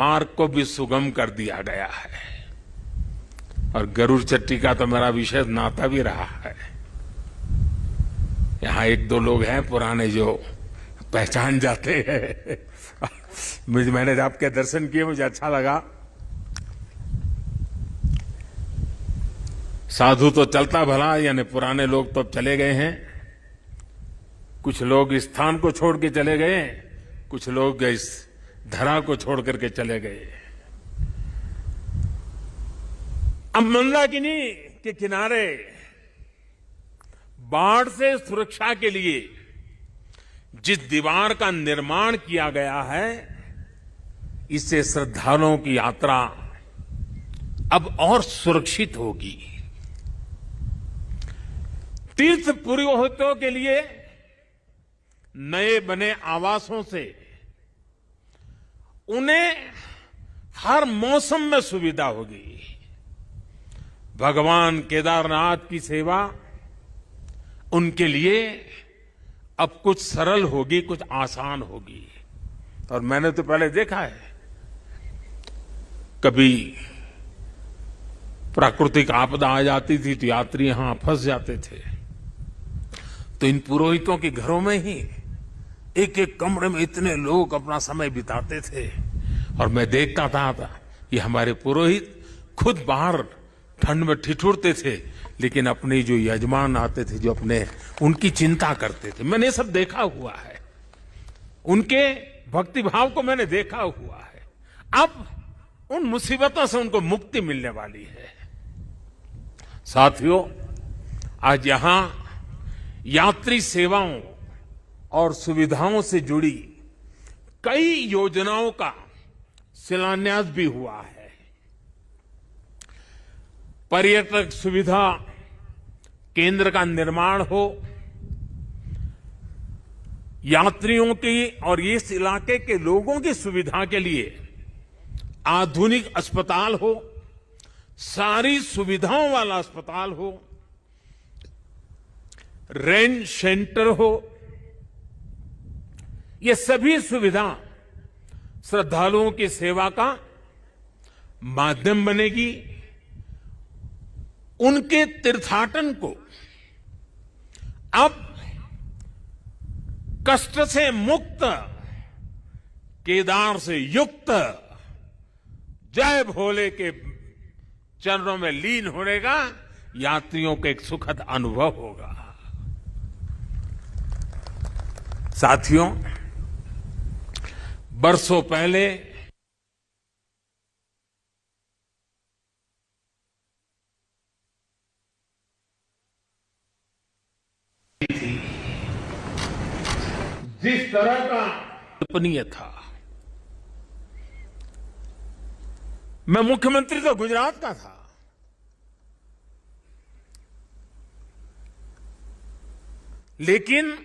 मार्ग को भी सुगम कर दिया गया है। और गरुड़ चट्टी का तो मेरा विशेष नाता भी रहा है। यहाँ एक दो लोग हैं पुराने जो पहचान जाते हैं। मैंने आपके दर्शन किए, मुझे अच्छा लगा। साधु तो चलता भला, यानी पुराने लोग तो अब चले गए हैं। कुछ लोग इस स्थान को छोड़ के चले गए, कुछ लोग इस धरा को छोड़ करके चले गए। अब मंदाकिनी के किनारे बाढ़ से सुरक्षा के लिए जिस दीवार का निर्माण किया गया है, इससे श्रद्धालुओं की यात्रा अब और सुरक्षित होगी। तीर्थ पुरोहितों के लिए नए बने आवासों से उन्हें हर मौसम में सुविधा होगी। भगवान केदारनाथ की सेवा उनके लिए अब कुछ सरल होगी, कुछ आसान होगी। और मैंने तो पहले देखा है, कभी प्राकृतिक आपदा आ जाती थी तो यात्री यहां फंस जाते थे, तो इन पुरोहितों के घरों में ही एक एक कमरे में इतने लोग अपना समय बिताते थे। और मैं देखता था कि हमारे पुरोहित खुद बाहर ठंड में ठिठुरते थे, लेकिन अपने जो यजमान आते थे, जो अपने उनकी चिंता करते थे। मैंने सब देखा हुआ है, उनके भक्ति भाव को मैंने देखा हुआ है। अब उन मुसीबतों से उनको मुक्ति मिलने वाली है। साथियों, आज यहां यात्री सेवाओं और सुविधाओं से जुड़ी कई योजनाओं का शिलान्यास भी हुआ है। पर्यटक सुविधा केंद्र का निर्माण हो, यात्रियों की और इस इलाके के लोगों की सुविधा के लिए आधुनिक अस्पताल हो, सारी सुविधाओं वाला अस्पताल हो, रेंज सेंटर हो, ये सभी सुविधा श्रद्धालुओं की सेवा का माध्यम बनेगी। उनके तीर्थाटन को अब कष्ट से मुक्त, केदार से युक्त, जय भोले के चरणों में लीन होने का यात्रियों को एक सुखद अनुभव होगा। साथियों, बरसों पहले जिस तरह का कल्पनीय था, मैं मुख्यमंत्री तो गुजरात का था, लेकिन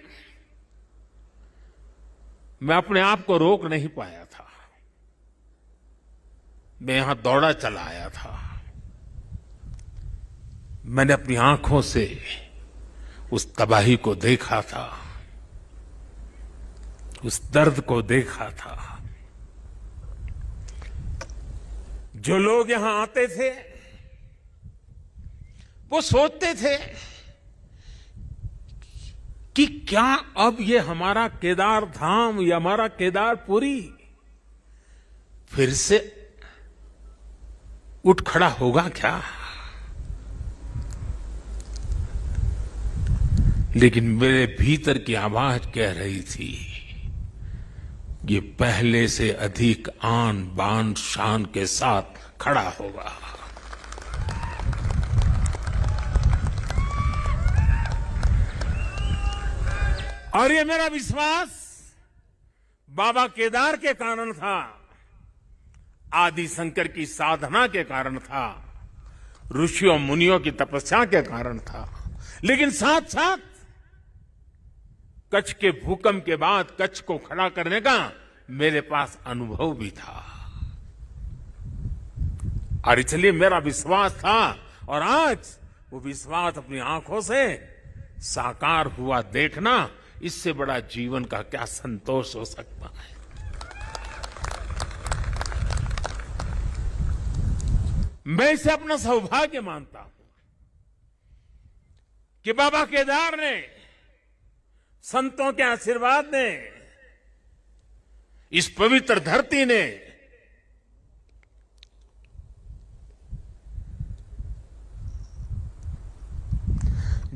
मैं अपने आप को रोक नहीं पाया था। मैं यहां दौड़ा चला आया था। मैंने अपनी आंखों से उस तबाही को देखा था, उस दर्द को देखा था। जो लोग यहां आते थे वो सोचते थे कि क्या अब ये हमारा केदार धाम या हमारा केदारपुरी फिर से उठ खड़ा होगा क्या? लेकिन मेरे भीतर की आवाज कह रही थी, ये पहले से अधिक आन बान शान के साथ खड़ा होगा। और ये मेरा विश्वास बाबा केदार के कारण था, आदि शंकर की साधना के कारण था, ऋषियों मुनियों की तपस्या के कारण था, लेकिन साथ साथ कच्छ के भूकंप के बाद कच्छ को खड़ा करने का मेरे पास अनुभव भी था। और इसलिए मेरा विश्वास था, और आज वो विश्वास अपनी आंखों से साकार हुआ देखना, इससे बड़ा जीवन का क्या संतोष हो सकता है। मैं इसे अपना सौभाग्य मानता हूं कि बाबा केदार ने, संतों के आशीर्वाद ने, इस पवित्र धरती ने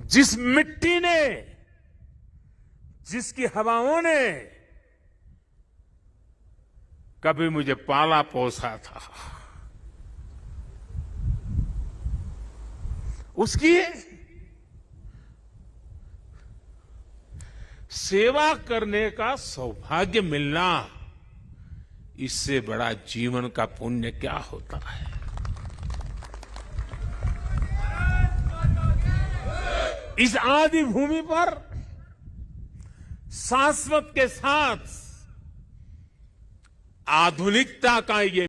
जिस मिट्टी ने, जिसकी हवाओं ने कभी मुझे पाला पोसा था, उसकी सेवा करने का सौभाग्य मिलना, इससे बड़ा जीवन का पुण्य क्या होता है। इस आदि भूमि पर शाश्वत के साथ आधुनिकता का ये